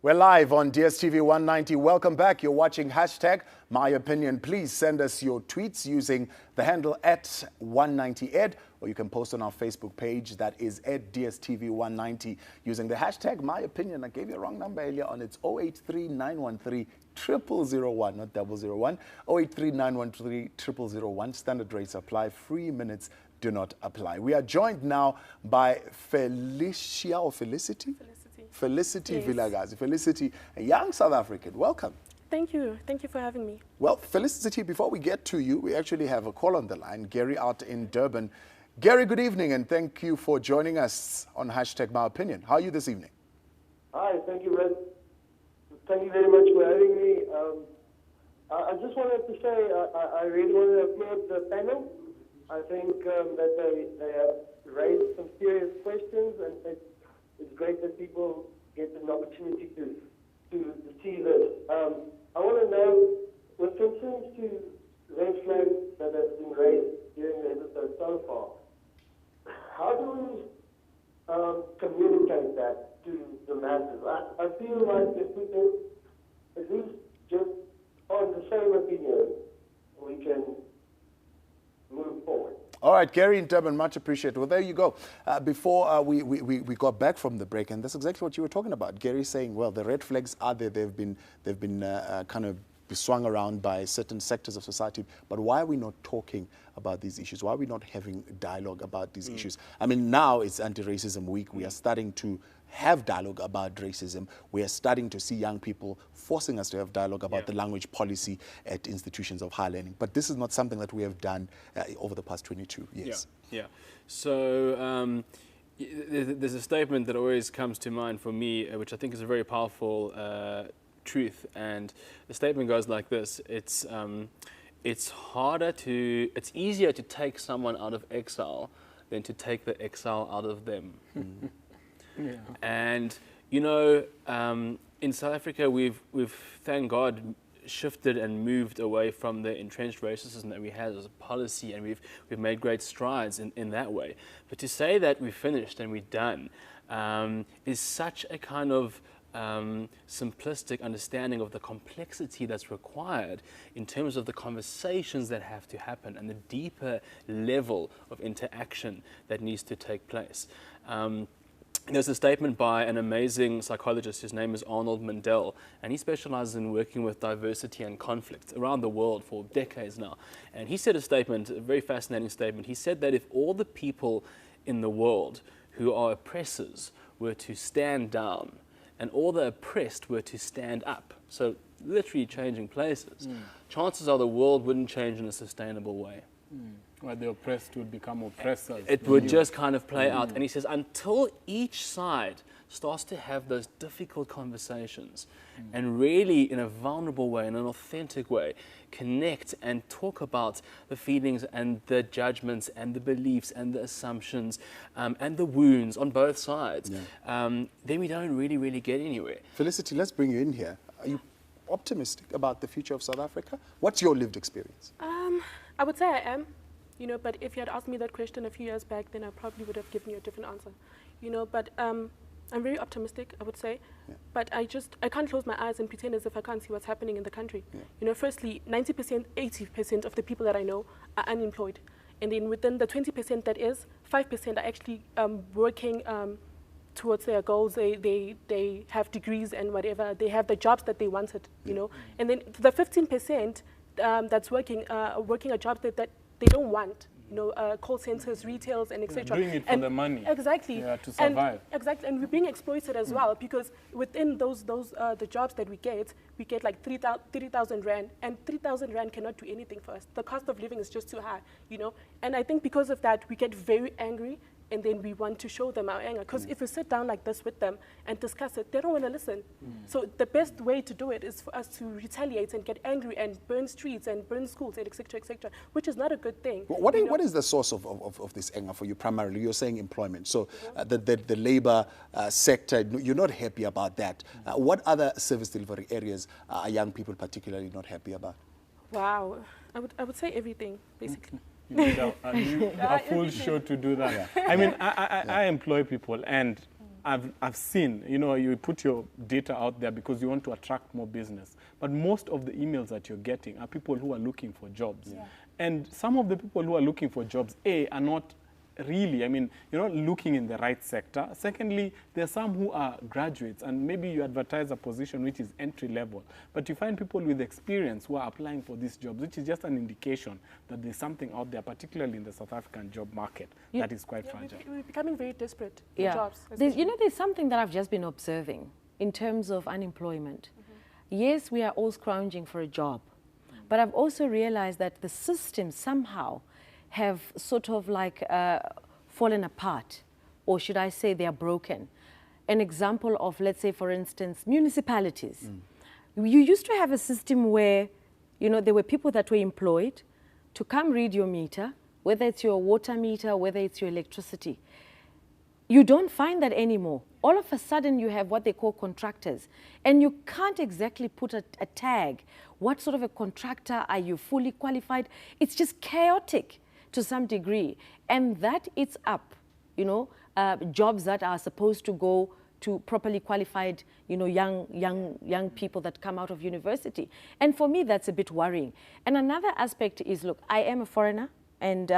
We're live on DSTV 190. Welcome back. You're watching hashtag #MyOpinion. Please send us your tweets using the handle @190ed, or you can post on our Facebook page, that is @DSTV 190, using the hashtag #MyOpinion. I gave you a wrong number earlier on. It's 083-913-0001, not 001. 083-913-0001. Standard rates apply. Free minutes do not apply. We are joined now by Felicia or Felicity? Felicity Yes. Vilagazi. Felicity, a young South African. Welcome. Thank you. Thank you for having me. Well, Felicity, before we get to you, we actually have a call on the line. Gary out in Durban. Gary, good evening, and thank you for joining us on hashtag #MyOpinion. How are you this evening? Hi, thank you, Red. Thank you very much for having me. I just wanted to say I really want to applaud the panel. I think that they have raised some serious questions, and it's great that people get an opportunity to see this. I want to know, with reference to red flags that have been raised during the episode so far, how do we communicate that to the masses? I feel like if we can at least just on the same opinion, we can move forward. All right, Gary in Durban, much appreciated. Well, there you go. Before we got back from the break, and that's exactly what you were talking about. Gary saying, well, the red flags are there. They've been kind of swung around by certain sectors of society. But why are we not talking about these issues? Why are we not having dialogue about these issues? I mean, now it's Anti-Racism Week. We are starting to have dialogue about racism. We are starting to see young people forcing us to have dialogue about the language policy at institutions of higher learning. But this is not something that we have done over the past 22 years. Yeah. So there's a statement that always comes to mind for me, which I think is a very powerful truth. And the statement goes like this: it's easier to take someone out of exile than to take the exile out of them. Yeah. And you know, in South Africa, we've thank God shifted and moved away from the entrenched racism that we had as a policy, and we've made great strides in that way. But to say that we're finished and we're done is such a kind of simplistic understanding of the complexity that's required in terms of the conversations that have to happen and the deeper level of interaction that needs to take place. There's a statement by an amazing psychologist. His name is Arnold Mandel, and he specializes in working with diversity and conflict around the world for decades now. And he said a statement, a very fascinating statement. He said that if all the people in the world who are oppressors were to stand down and all the oppressed were to stand up, so literally changing places, chances are the world wouldn't change in a sustainable way. Where the oppressed would become oppressors. It would just kind of play out. And he says, until each side starts to have those difficult conversations and really, in a vulnerable way, in an authentic way, connect and talk about the feelings and the judgments and the beliefs and the assumptions and the wounds on both sides, then we don't really get anywhere. Felicity, let's bring you in here. Are you optimistic about the future of South Africa? What's your lived experience? I would say I am, but if you had asked me that question a few years back, then I probably would have given you a different answer, but I'm very optimistic, I would say, but I can't close my eyes and pretend as if I can't see what's happening in the country. Firstly, 90%, 80% of the people that I know are unemployed, and then within the 20% that is, 5% are actually working towards their goals. They have degrees and whatever, they have the jobs that they wanted, and then the 15% that's working a job that they don't want, call centers, retails, and etc. Doing it for the money. Exactly. Yeah, to survive. Exactly, and we're being exploited as well, because within those the jobs that we get like 30,000 rand, and 3,000 rand cannot do anything for us. The cost of living is just too high, And I think because of that, we get very angry, and then we want to show them our anger. Because if we sit down like this with them and discuss it, they don't want to listen. So the best way to do it is for us to retaliate and get angry and burn streets and burn schools, and etc., which is not a good thing. What is the source of this anger for you primarily? You're saying employment. So the labor sector, you're not happy about that. What other service delivery areas are young people particularly not happy about? Wow. I would say everything, basically. You need a full show to do that. I mean, I employ people, and I've seen, you know, you put your data out there because you want to attract more business. But most of the emails that you're getting are people who are looking for jobs. Yeah. And some of the people who are looking for jobs, A, are not really, I mean, you're not looking in the right sector. Secondly, there are some who are graduates, and maybe you advertise a position which is entry level, but you find people with experience who are applying for these jobs, which is just an indication that there's something out there, particularly in the South African job market, that is quite fragile. We're becoming very desperate for Yeah. jobs. You know, there's something that I've just been observing in terms of unemployment. Yes, we are all scrounging for a job, but I've also realized that the systems somehow have sort of like fallen apart, or should I say they are broken. An example of, let's say, for instance, municipalities. You used to have a system where, you know, there were people that were employed to come read your meter, whether it's your water meter, whether it's your electricity. You don't find that anymore. All of a sudden, you have what they call contractors, and you can't exactly put a tag. What sort of a contractor are you? Fully qualified? It's just chaotic to some degree, and that eats up, you know, jobs that are supposed to go to properly qualified, you know, young people that come out of university. And for me, that's a bit worrying. And another aspect is, look, I am a foreigner, and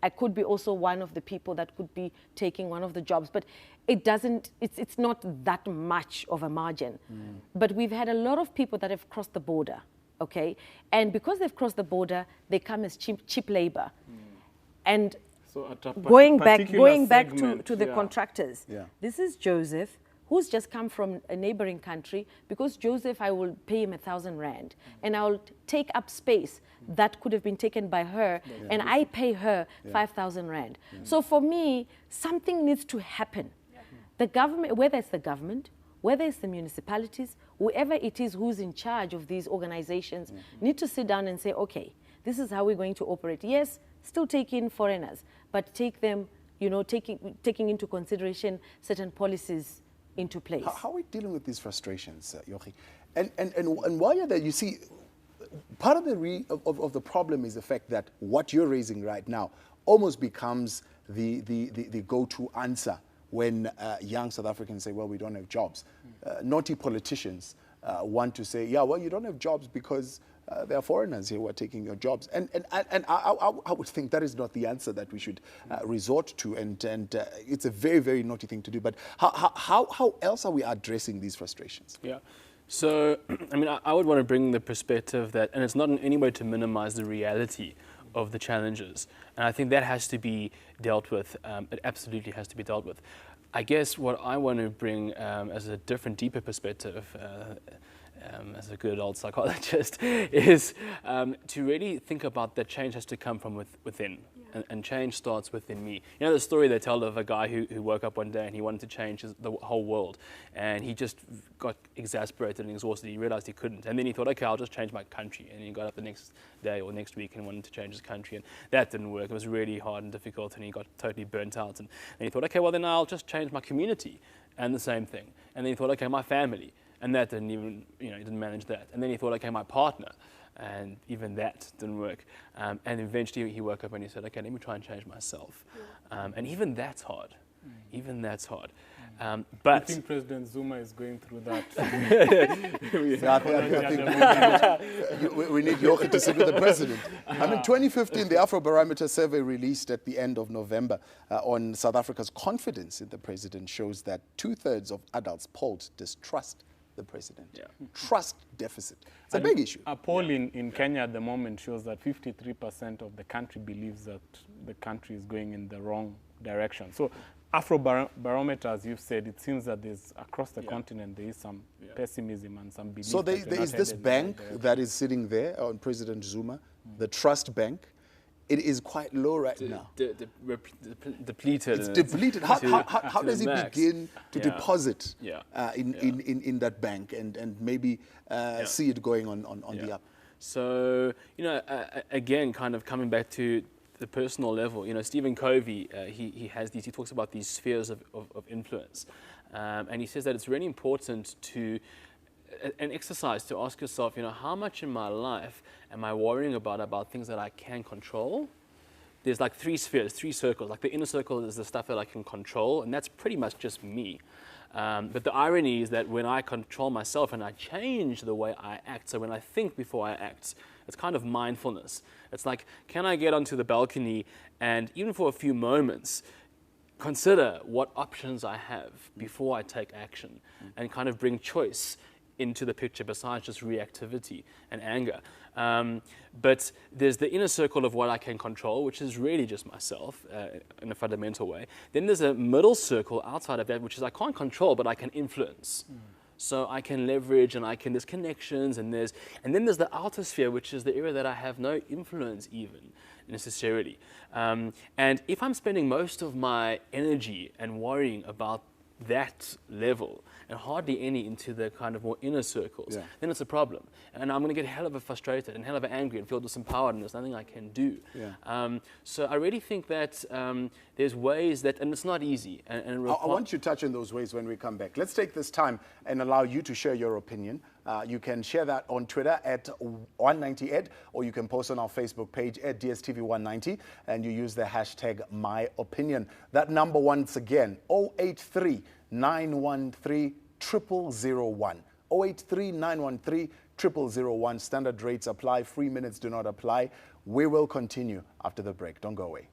I could be also one of the people that could be taking one of the jobs, but it's not that much of a margin. But we've had a lot of people that have crossed the border, okay? And because they've crossed the border, they come as cheap labor. And So at a going back segment, to the contractors, this is Joseph, who's just come from a neighboring country. Because Joseph, I will pay him 1,000 rand, and I'll take up space that could have been taken by her, and I pay her 5,000 rand. So for me, something needs to happen. The government, whether it's the government, whether it's the municipalities, whoever it is who's in charge of these organizations, need to sit down and say, okay, this is how we're going to operate. Yes, still take in foreigners, but take them, you know, taking into consideration certain policies into place. How are we dealing with these frustrations, Yochi? And while you're there, you see, part of the problem is the fact that what you're raising right now almost becomes the go-to answer when young South Africans say, well, we don't have jobs. Naughty politicians want to say, yeah, well, you don't have jobs because there are foreigners here who are taking your jobs. And I would think that is not the answer that we should resort to. And it's a very, very naughty thing to do. But how else are we addressing these frustrations? Yeah. So, I mean, I would want to bring the perspective that, and it's not in any way to minimize the reality of the challenges. And I think that has to be dealt with. It absolutely has to be dealt with. I guess what I want to bring as a different, deeper perspective, as a good old psychologist, is to really think about that change has to come from within. And change starts within me. You know the story they tell of a guy who woke up one day and he wanted to change the whole world, and he just got exasperated and exhausted. He realized he couldn't, and then he thought, okay, I'll just change my country. And he got up the next day or next week and wanted to change his country, and that didn't work. It was really hard and difficult, and he got totally burnt out. And he thought, okay, well then I'll just change my community, and the same thing. And then he thought, okay, my family, and that didn't even, you know, he didn't manage that. And then he thought, okay, my partner. And even that didn't work. And eventually he woke up and he said, okay, let me try and change myself. And even that's hard. Even that's hard. But I think President Zuma is going through that. We need Yochi to sit with the president. I mean, 2015, the Afrobarometer survey released at the end of November on South Africa's confidence in the president shows that 2/3 of adults polled distrust the president. Trust deficit. It's a big issue. A poll in Kenya at the moment shows that 53% of the country believes that the country is going in the wrong direction. So Afrobarometer, as you've said, it seems that there's across the continent there is some pessimism and some belief. So there is this bank that is sitting there on President Zuma, the Trust Bank. It is quite low right now. Depleted. It's depleted. How does he begin to deposit in that bank and maybe see it going on the up? So, you know, again, kind of coming back to the personal level, you know, Stephen Covey, he talks about these spheres of influence. And he says that it's really important to an exercise to ask yourself, you know, how much in my life am I worrying about things that I can control there's like 3 spheres, 3 circles. Like the inner circle is the stuff that I can control, and that's pretty much just me. But the irony is that when I control myself and I change the way I act, so when I think before I act, it's kind of mindfulness. It's like, can I get onto the balcony and even for a few moments, consider what options I have before I take action and kind of bring choice into the picture besides just reactivity and anger. But there's the inner circle of what I can control, which is really just myself in a fundamental way. Then there's a middle circle outside of that, which is I can't control, but I can influence. So I can leverage and there's connections and then there's the outer sphere, which is the area that I have no influence even necessarily. And if I'm spending most of my energy and worrying about that level and hardly any into the kind of more inner circles, then it's a problem. And I'm going to get hell of a frustrated and hell of a angry and feel disempowered and there's nothing I can do. So I really think that there's ways that, and it's not easy. And I want you to touch on those ways when we come back. Let's take this time and allow you to share your opinion. You can share that on Twitter at 190ed, or you can post on our Facebook page at DSTV190, and you use the hashtag MyOpinion. That number once again, 083 913 0001. 083 913 0001. Standard rates apply. Free minutes do not apply. We will continue after the break. Don't go away.